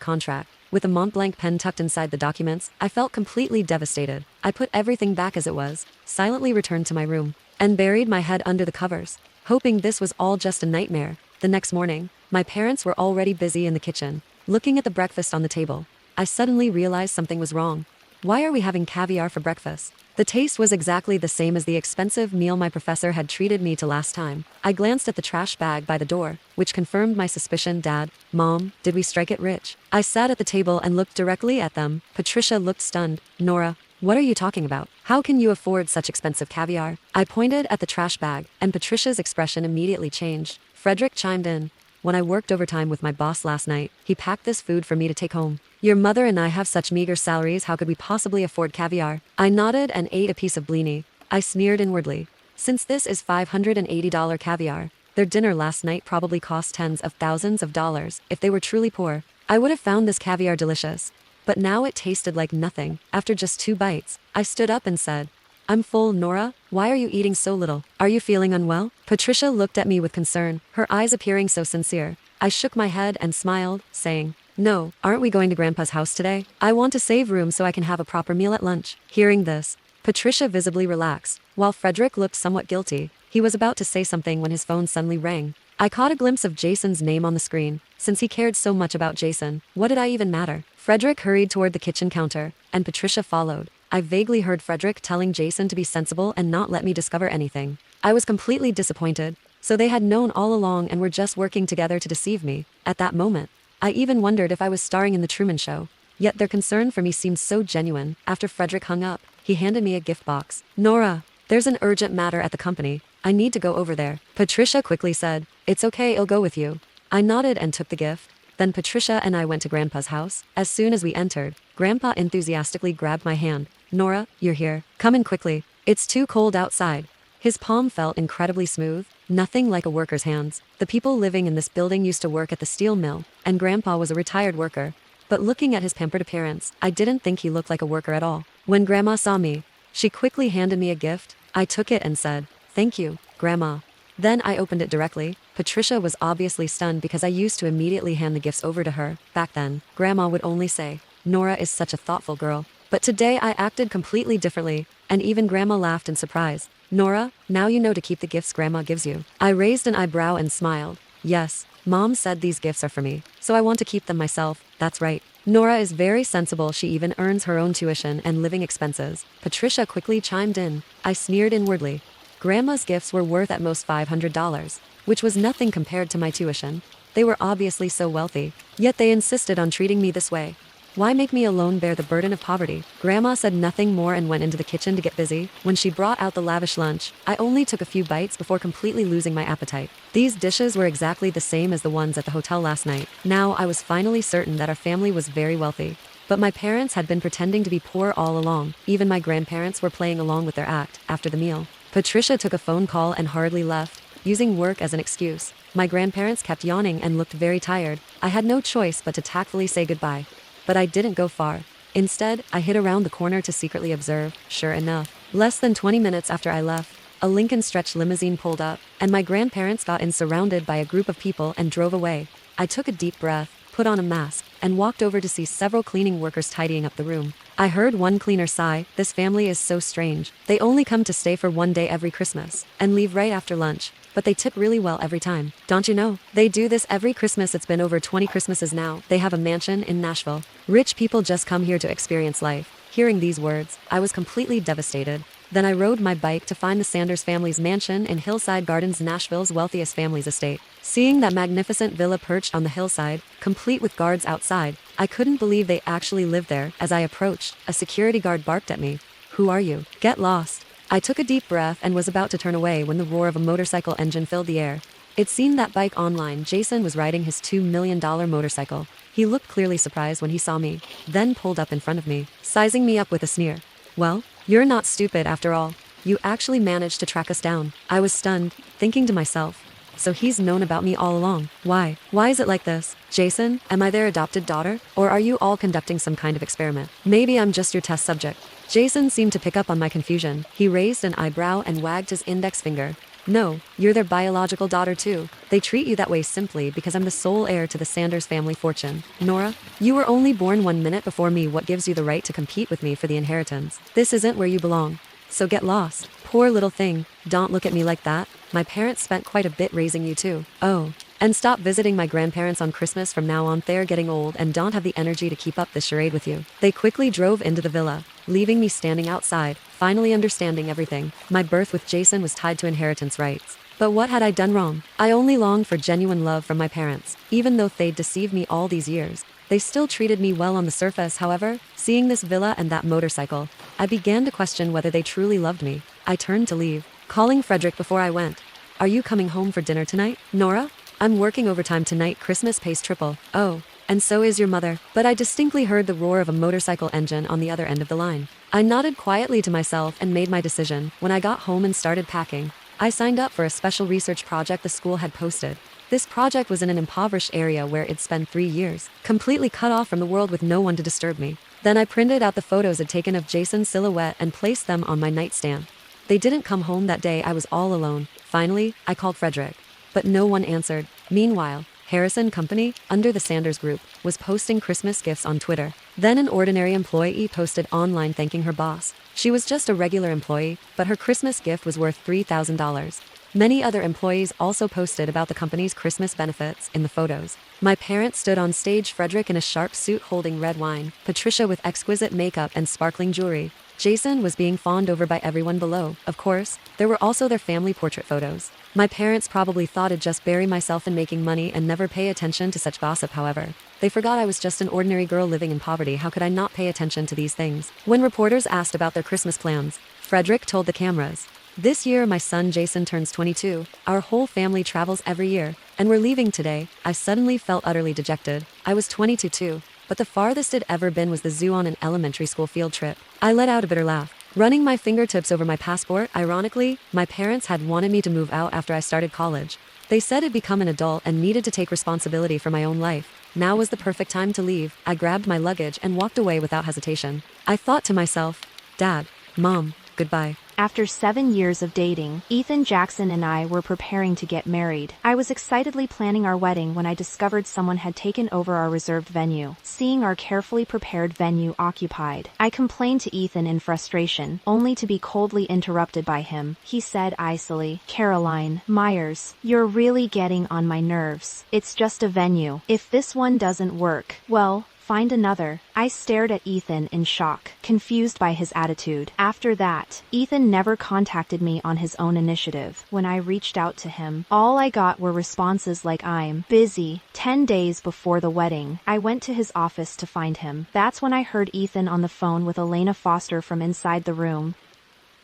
Speaker 1: contract, with a Montblanc pen tucked inside the documents, I felt completely devastated. I put everything back as it was, silently returned to my room, and buried my head under the covers, hoping this was all just a nightmare. The next morning, my parents were already busy in the kitchen, looking at the breakfast on the table. I suddenly realized something was wrong. Why are we having caviar for breakfast? The taste was exactly the same as the expensive meal my professor had treated me to last time. I glanced at the trash bag by the door, which confirmed my suspicion. Dad, Mom, did we strike it rich? I sat at the table and looked directly at them. Patricia looked stunned. Nora, what are you talking about? How can you afford such expensive caviar? I pointed at the trash bag, and Patricia's expression immediately changed. Frederick chimed in. When I worked overtime with my boss last night, he packed this food for me to take home. Your mother and I have such meager salaries, how could we possibly afford caviar? I nodded and ate a piece of blini. I sneered inwardly. Since this is $580 caviar, their dinner last night probably cost tens of thousands of dollars. If they were truly poor, I would have found this caviar delicious. But now it tasted like nothing. After just 2 bites, I stood up and said, I'm full. Nora, why are you eating so little? Are you feeling unwell? Patricia looked at me with concern, her eyes appearing so sincere. I shook my head and smiled, saying, No, aren't we going to Grandpa's house today? I want to save room so I can have a proper meal at lunch. Hearing this, Patricia visibly relaxed, while Frederick looked somewhat guilty. He was about to say something when his phone suddenly rang. I caught a glimpse of Jason's name on the screen. Since he cared so much about Jason, what did I even matter? Frederick hurried toward the kitchen counter, and Patricia followed. I vaguely heard Frederick telling Jason to be sensible and not let me discover anything. I was completely disappointed. So they had known all along and were just working together to deceive me. At that moment, I even wondered if I was starring in the Truman Show. Yet their concern for me seemed so genuine. After Frederick hung up, he handed me a gift box. Nora, there's an urgent matter at the company. I need to go over there. Patricia quickly said, It's okay, I'll go with you. I nodded and took the gift. Then Patricia and I went to Grandpa's house. As soon as we entered, Grandpa enthusiastically grabbed my hand. Nora, you're here. Come in quickly. It's too cold outside. His palm felt incredibly smooth, nothing like a worker's hands. The people living in this building used to work at the steel mill, and Grandpa was a retired worker. But looking at his pampered appearance, I didn't think he looked like a worker at all. When Grandma saw me, she quickly handed me a gift. I took it and said, Thank you, Grandma. Then I opened it directly. Patricia was obviously stunned because I used to immediately hand the gifts over to her. Back then, Grandma would only say, Nora is such a thoughtful girl. But today I acted completely differently, and even Grandma laughed in surprise. Nora, now you know to keep the gifts Grandma gives you. I raised an eyebrow and smiled. Yes, Mom said these gifts are for me, so I want to keep them myself. That's right. Nora is very sensible. She even earns her own tuition and living expenses. Patricia quickly chimed in. I sneered inwardly. Grandma's gifts were worth at most $500, which was nothing compared to my tuition. They were obviously so wealthy, yet they insisted on treating me this way. Why make me alone bear the burden of poverty? Grandma said nothing more and went into the kitchen to get busy. When she brought out the lavish lunch, I only took a few bites before completely losing my appetite. These dishes were exactly the same as the ones at the hotel last night. Now I was finally certain that our family was very wealthy. But my parents had been pretending to be poor all along. Even my grandparents were playing along with their act. After the meal, Patricia took a phone call and hurriedly left, using work as an excuse. My grandparents kept yawning and looked very tired. I had no choice but to tactfully say goodbye. But I didn't go far. Instead, I hid around the corner to secretly observe. Sure enough, less than 20 minutes after I left, a Lincoln stretch limousine pulled up, and my grandparents got in surrounded by a group of people and drove away. I took a deep breath, put on a mask, and walked over to see several cleaning workers tidying up the room. I heard one cleaner sigh. This family is so strange. They only come to stay for one day every Christmas, and leave right after lunch. But they tip really well every time. Don't you know? They do this every Christmas. It's been over 20 Christmases now. They have a mansion in Nashville. Rich people just come here to experience life. Hearing these words, I was completely devastated. Then I rode my bike to find the Sanders family's mansion in Hillside Gardens, Nashville's wealthiest family's estate. Seeing that magnificent villa perched on the hillside, complete with guards outside, I couldn't believe they actually lived there. As I approached, a security guard barked at me. "Who are you? Get lost." I took a deep breath and was about to turn away when the roar of a motorcycle engine filled the air. It seemed that bike online, Jason was riding his $2 million motorcycle. He looked clearly surprised when he saw me, then pulled up in front of me, sizing me up with a sneer. "Well, you're not stupid after all. You actually managed to track us down." I was stunned, thinking to myself, so he's known about me all along. Why? Why is it like this? Jason, am I their adopted daughter? Or are you all conducting some kind of experiment? Maybe I'm just your test subject. Jason seemed to pick up on my confusion. He raised an eyebrow and wagged his index finger. "No, you're their biological daughter too. They treat you that way simply because I'm the sole heir to the Sanders family fortune. Nora, you were only born 1 minute before me. What gives you the right to compete with me for the inheritance? This isn't where you belong. So get lost." "Poor little thing, don't look at me like that. My parents spent quite a bit raising you too." "Oh. And stop visiting my grandparents on Christmas from now on. They're getting old and don't have the energy to keep up this charade with you." They quickly drove into the villa, leaving me standing outside, finally understanding everything. My birth with Jason was tied to inheritance rights. But what had I done wrong? I only longed for genuine love from my parents. Even though they'd deceived me all these years, they still treated me well on the surface. However, seeing this villa and that motorcycle, I began to question whether they truly loved me. I turned to leave, calling Frederick before I went. "Are you coming home for dinner tonight, Nora? I'm working overtime tonight. Christmas pays triple." "Oh, and so is your mother." But I distinctly heard the roar of a motorcycle engine on the other end of the line. I nodded quietly to myself and made my decision. When I got home and started packing, I signed up for a special research project the school had posted. This project was in an impoverished area where I'd spent 3 years, completely cut off from the world with no one to disturb me. Then I printed out the photos I'd taken of Jason's silhouette and placed them on my nightstand. They didn't come home that day. I was all alone. Finally, I called Frederick, but no one answered. Meanwhile, Harrison Company, under the Sanders Group, was posting Christmas gifts on Twitter. Then an ordinary employee posted online thanking her boss. She was just a regular employee, but her Christmas gift was worth $3,000. Many other employees also posted about the company's Christmas benefits in the photos. My parents stood on stage, Frederick in a sharp suit holding red wine, Patricia with exquisite makeup and sparkling jewelry. Jason was being fawned over by everyone below. Of course, there were also their family portrait photos. My parents probably thought I'd just bury myself in making money and never pay attention to such gossip. However, they forgot I was just an ordinary girl living in poverty. How could I not pay attention to these things? When reporters asked about their Christmas plans, Frederick told the cameras, "This year my son Jason turns 22. Our whole family travels every year, and we're leaving today." I suddenly felt utterly dejected. I was 22 too, but the farthest it'd ever been was the zoo on an elementary school field trip. I let out a bitter laugh, running my fingertips over my passport. Ironically, my parents had wanted me to move out after I started college. They said I'd become an adult and needed to take responsibility for my own life. Now was the perfect time to leave. I grabbed my luggage and walked away without hesitation. I thought to myself, "Dad, Mom, goodbye."
Speaker 2: After 7 years of dating, Ethan Jackson and I were preparing to get married. I was excitedly planning our wedding when I discovered someone had taken over our reserved venue. Seeing our carefully prepared venue occupied, I complained to Ethan in frustration, only to be coldly interrupted by him. He said icily, "Caroline Myers, you're really getting on my nerves. It's just a venue. If this one doesn't work, well, find another." I stared at Ethan in shock, confused by his attitude. After that, Ethan never contacted me on his own initiative. When I reached out to him, all I got were responses like "I'm busy." 10 days before the wedding, I went to his office to find him. That's when I heard Ethan on the phone with Elena Foster from inside the room.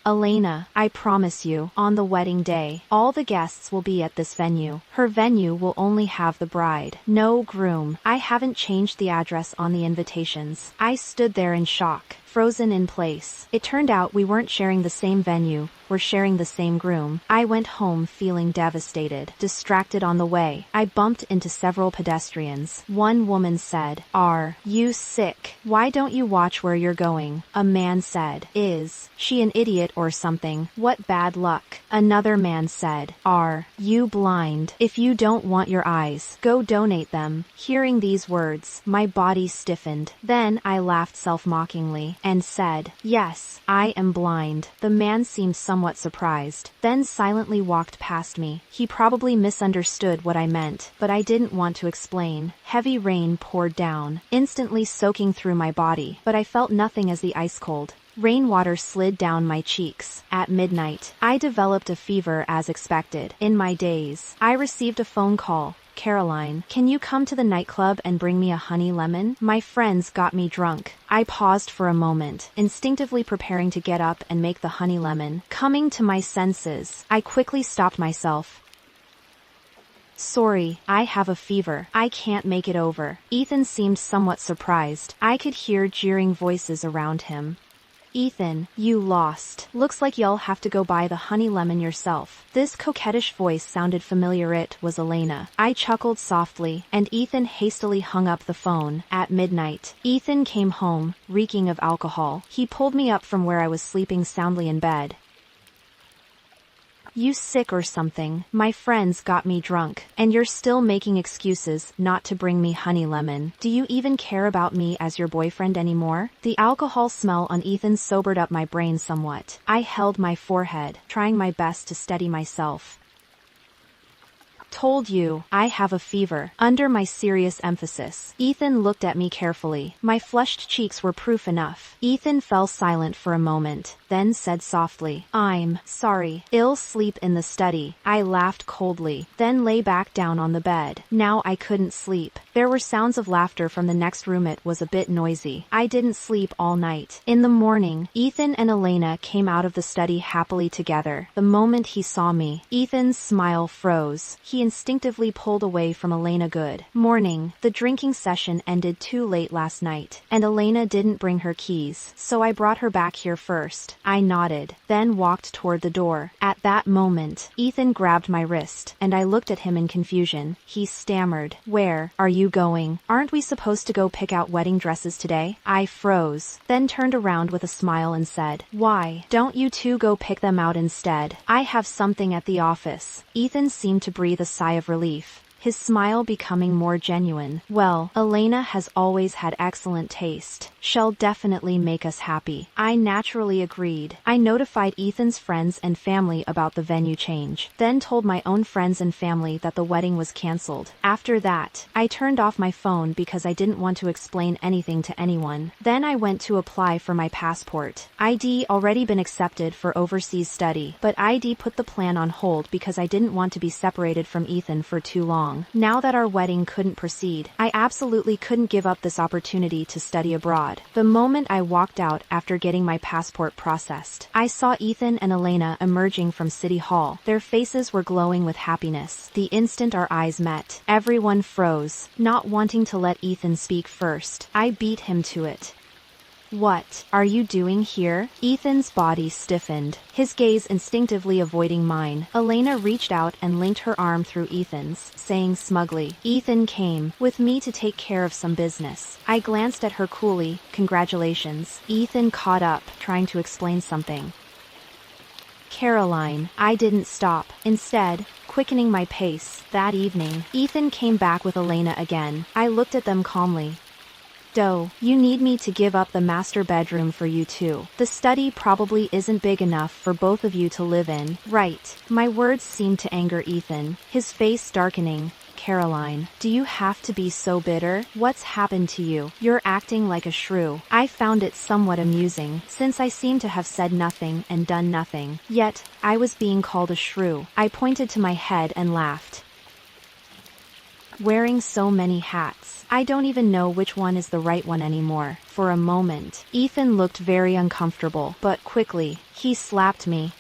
Speaker 2: "Elena, I promise you, on the wedding day, all the guests will be at this venue. Her venue will only have the bride, no groom. I haven't changed the address on the invitations." I stood there in shock, frozen in place. It turned out we weren't sharing the same venue, we're sharing the same groom. I went home feeling devastated, distracted on the way. I bumped into several pedestrians. One woman said, "Are you sick? Why don't you watch where you're going?" A man said, "Is she an idiot or something? What bad luck?" Another man said, "Are you blind? If you don't want your eyes, go donate them." Hearing these words, my body stiffened. Then I laughed self-mockingly. and said, "Yes, I am blind." The man seemed somewhat surprised, then silently walked past me. He probably misunderstood what I meant, but I didn't want to explain. Heavy rain poured down, instantly soaking through my body, but I felt nothing as the ice cold rainwater slid down my cheeks. At midnight, I developed a fever as expected. In my daze, I received a phone call. "Caroline, can you come to the nightclub and bring me a honey lemon? My friends got me drunk." I paused for a moment, instinctively preparing to get up and make the honey lemon. Coming to my senses, I quickly stopped myself. "Sorry, I have a fever. I can't make it over." Ethan seemed somewhat surprised. I could hear jeering voices around him. "Ethan, you lost. Looks like you'll have to go buy the honey lemon yourself." This coquettish voice sounded familiar. It was Elena. I chuckled softly, and Ethan hastily hung up the phone. At midnight, Ethan came home, reeking of alcohol. He pulled me up from where I was sleeping soundly in bed. "You sick or something? My friends got me drunk, and you're still making excuses not to bring me honey lemon. Do you even care about me as your boyfriend anymore?" The alcohol smell on Ethan sobered up my brain somewhat. I held my forehead, trying my best to steady myself. "Told you, I have a fever." Under my serious emphasis, Ethan looked at me carefully. My flushed cheeks were proof enough. Ethan fell silent for a moment, then said softly, "I'm sorry. Ill sleep in the study." I laughed coldly, then lay back down on the bed. Now I couldn't sleep. There were sounds of laughter from the next room. It was a bit noisy. I didn't sleep all night. In the morning, Ethan and Elena came out of the study happily together. The moment he saw me, Ethan's smile froze. He instinctively pulled away from Elena. Good morning. The drinking session ended too late last night, and Elena didn't bring her keys, so I brought her back here first. I nodded, then walked toward the door. At that moment, Ethan grabbed my wrist, and I looked at him in confusion. He stammered, "Where are you going? Aren't we supposed to go pick out wedding dresses today?" I froze, then turned around with a smile and said, "Why don't you two go pick them out instead? I have something at the office." Ethan seemed to breathe a sigh of relief, his smile becoming more genuine. "Well, Elena has always had excellent taste. She'll definitely make us happy." I naturally agreed. I notified Ethan's friends and family about the venue change, then told my own friends and family that the wedding was cancelled. After that, I turned off my phone because I didn't want to explain anything to anyone. Then I went to apply for my passport. ID already been accepted for overseas study, but ID put the plan on hold because I didn't want to be separated from Ethan for too long. Now that our wedding couldn't proceed, I absolutely couldn't give up this opportunity to study abroad. The moment I walked out after getting my passport processed, I saw Ethan and Elena emerging from City Hall. Their faces were glowing with happiness. The instant our eyes met, everyone froze, not wanting to let Ethan speak first. I beat him to it. "What are you doing here?" Ethan's body stiffened, his gaze instinctively avoiding mine. Elena reached out and linked her arm through Ethan's, saying smugly, "Ethan came with me to take care of some business." I glanced at her coolly. "Congratulations." Ethan caught up, trying to explain something. "Caroline." I didn't stop, instead, quickening my pace. That evening, Ethan came back with Elena again. I looked at them calmly. "Doe, you need me to give up the master bedroom for you two. The study probably isn't big enough for both of you to live in, right?" My words seemed to anger Ethan, his face darkening. "Caroline, do you have to be so bitter? What's happened to you? You're acting like a shrew." I found it somewhat amusing, since I seemed to have said nothing and done nothing. Yet, I was being called a shrew. I pointed to my head and laughed. Wearing so many hats, I don't even know which one is the right one anymore. For a moment, Ethan looked very uncomfortable, but quickly, he slapped me.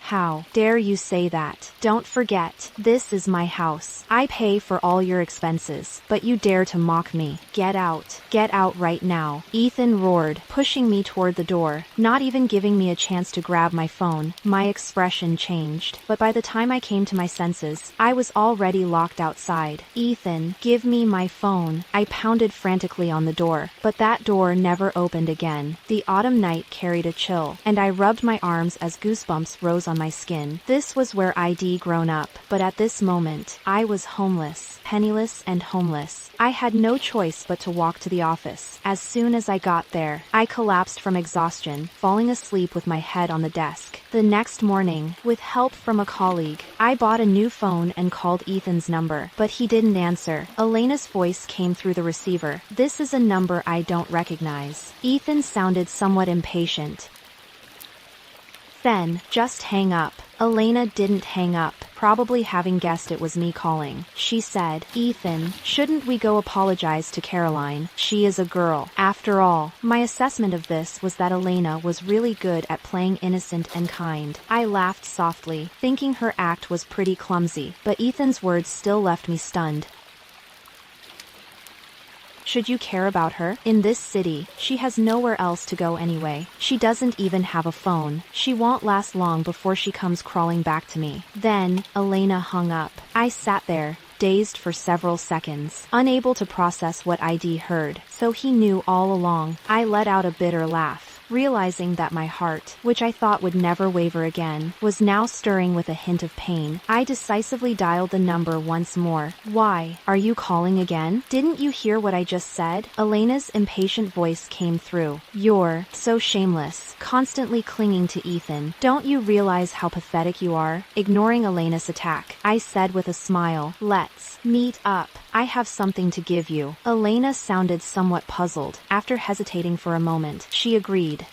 Speaker 2: "How dare you say that? Don't forget, this is my house. I pay for all your expenses, but you dare to mock me. Get out. Get out right now." Ethan roared, pushing me toward the door, not even giving me a chance to grab my phone. My expression changed, but by the time I came to my senses, I was already locked outside. "Ethan, give me my phone." I pounded frantically on the door, but that door never opened again. The autumn night carried a chill, and I rubbed my arms as goosebumps rose on on my skin. This was where I'd grown up, but at this moment, I was homeless, penniless and homeless. I had no choice but to walk to the office. As soon as I got there, I collapsed from exhaustion, falling asleep with my head on the desk. The next morning, with help from a colleague, I bought a new phone and called Ethan's number, but he didn't answer. Elena's voice came through the receiver. "This is a number I don't recognize." Ethan sounded somewhat impatient. "Then, just hang up." Elena didn't hang up, probably having guessed it was me calling. She said, "Ethan, shouldn't we go apologize to Caroline? She is a girl." After all, my assessment of this was that Elena was really good at playing innocent and kind. I laughed softly, thinking her act was pretty clumsy, but Ethan's words still left me stunned. "Should you care about her? In this city, she has nowhere else to go anyway. She doesn't even have a phone. She won't last long before she comes crawling back to me." Then, Elena hung up. I sat there, dazed for several seconds, unable to process what I'd heard. So he knew all along. I let out a bitter laugh, realizing that my heart, which I thought would never waver again, was now stirring with a hint of pain. I decisively dialed the number once more. "Why? Are you calling again? Didn't you hear what I just said?" Elena's impatient voice came through. "You're so shameless, constantly clinging to Ethan. Don't you realize how pathetic you are?" Ignoring Elena's attack, I said with a smile, "Let's meet up. I have something to give you." Elena sounded somewhat puzzled. After hesitating for a moment, she agreed.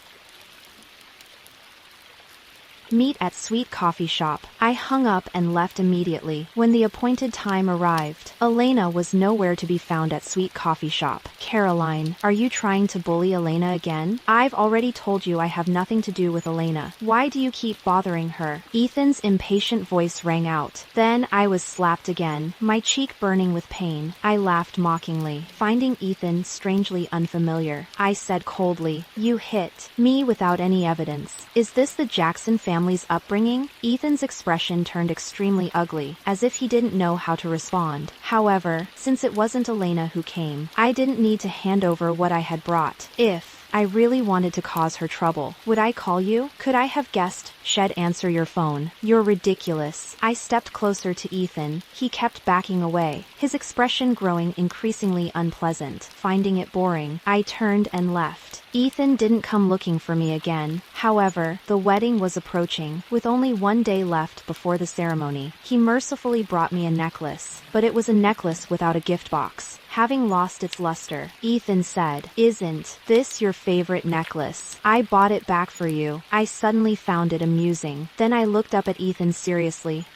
Speaker 2: "Meet at Sweet Coffee Shop." I hung up and left immediately. When the appointed time arrived, Elena was nowhere to be found at Sweet Coffee Shop. "Caroline, are you trying to bully Elena again? I've already told you I have nothing to do with Elena. Why do you keep bothering her?" Ethan's impatient voice rang out. Then I was slapped again, my cheek burning with pain. I laughed mockingly, finding Ethan strangely unfamiliar. I said coldly, "You hit me without any evidence. Is this the Jackson family's upbringing?" Ethan's expression turned extremely ugly, as if he didn't know how to respond. However, since it wasn't Elena who came, I didn't need to hand over what I had brought. If I really wanted to cause her trouble, would I call you? Could I have guessed? Shed, answer your phone. You're ridiculous. I stepped closer to Ethan. He kept backing away, his expression growing increasingly unpleasant. Finding it boring, I turned and left. Ethan didn't come looking for me again. However, the wedding was approaching, with only one day left before the ceremony. He mercifully brought me a necklace, but it was a necklace without a gift box, having lost its luster. Ethan said, "Isn't this your favorite necklace? I bought it back for you." I suddenly found it amusing. Then I looked up at Ethan seriously.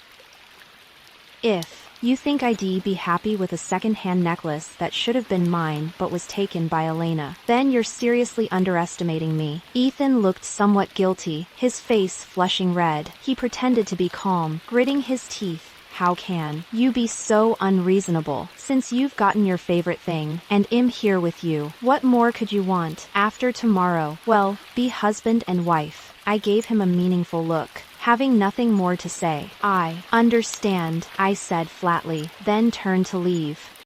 Speaker 2: "If you think I'd be happy with a second-hand necklace that should have been mine but was taken by Elena, then you're seriously underestimating me." Ethan looked somewhat guilty, his face flushing red. He pretended to be calm, gritting his teeth. "How can you be so unreasonable? Since you've gotten your favorite thing, and I'm here with you, what more could you want? After tomorrow, well, be husband and wife." I gave him a meaningful look, having nothing more to say. "I understand," I said flatly, then turned to leave.